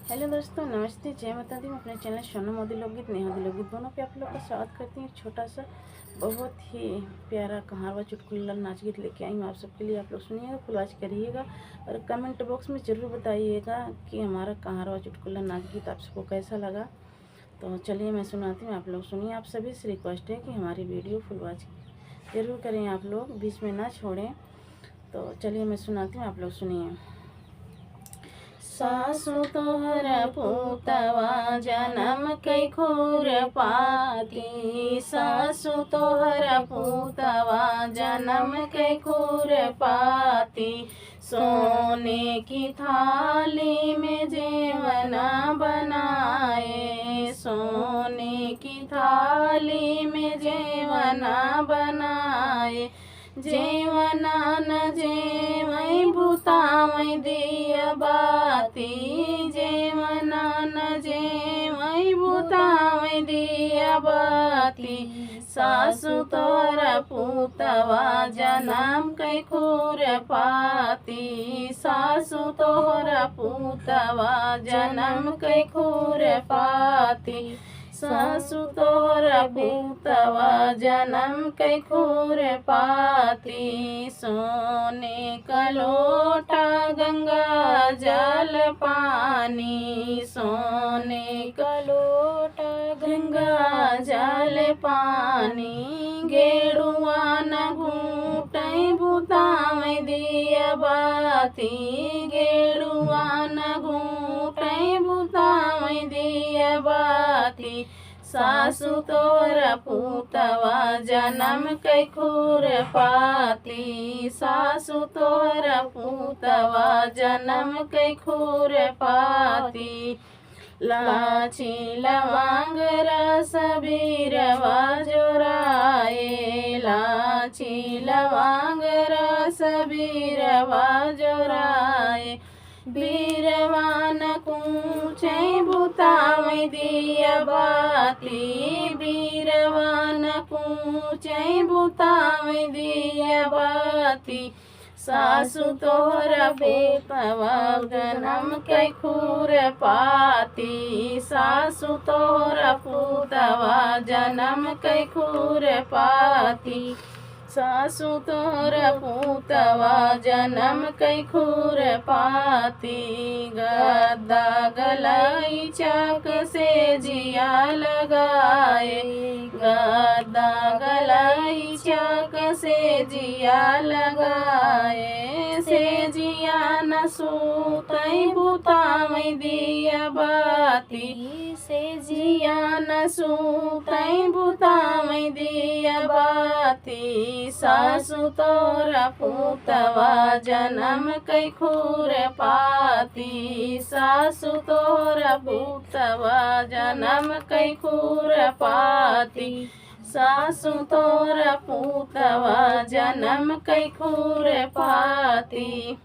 Hello दोस्तों, नमस्ते, जय माता दी। मैं अपने चैनल सोनू मोदी लोकगीत नेहा लोकगीत दोनों पे आप लोग का स्वागत करती हूँ। एक छोटा सा बहुत ही प्यारा कहावत चुटकुला नाच गीत लेके आई हूँ आप सबके लिए। आप लोग सुनिएगा, फुल वॉच करिएगा और कमेंट बॉक्स में ज़रूर बताइएगा कि हमारा कहावत चुटकुला नाच गीत आप सबको कैसा लगा। तो चलिए मैं सुनाती हूँ, आप लोग सुनिए। आप सभी से रिक्वेस्ट है कि हमारी वीडियो फुल वॉच ज़रूर करें, आप लोग बीच में ना छोड़ें। तो चलिए मैं सुनाती हूँ, आप लोग सुनिए। सासु तोहरा पुतवा जनम कई खुर पाती, सासु तोहरा पुतवा जनम कई खुर पाती। सोने की थाली में जेवना बनाए, सोने की थाली में जेवना बनाए। जेवना न जेवई भूतावई दिया बाती, जेवना न जेवई भूतावई दिया बाती। सासु तोरा पुतवा जनम कई खुर पाती, सासु तोरा पुतवा जनम कई खुर पाती। सासु तोरा पुतवा जनम कई खुर पाती। सोने का लोटा गंगा जल पानी, सोने का लोटा गंगा जल पानी। गेड़ुआ न घूटई भूतावई दिया बाती, गेड़ुआ न घूटई भूतावई दिया बाती। सासु तोरा पुतवा जनम कई खुर पाती, सासु तोरा पुतवा जनम कई खुर पाती। लाची लवंग रस बीरवा जोराए, लाची लवंग रस बीरवा जोराए। बीरवा न कूचई भूतावई दिया बाती, बीरवा न कूचई भूतावई दिया बाती। सासु तोहरा पुतवा जनम कई खुर पाती, सासु तोहरा पुतवा जनम कई खुर पाती। सासु तोहरा पुतवा जनम कई खुर पाती। गद्दा गलाई चाक से जिया लगाए, गद्दा गलाई चाक से जिया लगाए। से जिया न सूतई भूतावई दिया बाती, से जिया न सूतई भूतावई दिया बाती। सासु तोरा पुतवा जनम कई खुर पाती, सासु तोरा पुतवा जनम कई खुर पाती। सासु तोरा पुतवा जनम कई खुर पाती।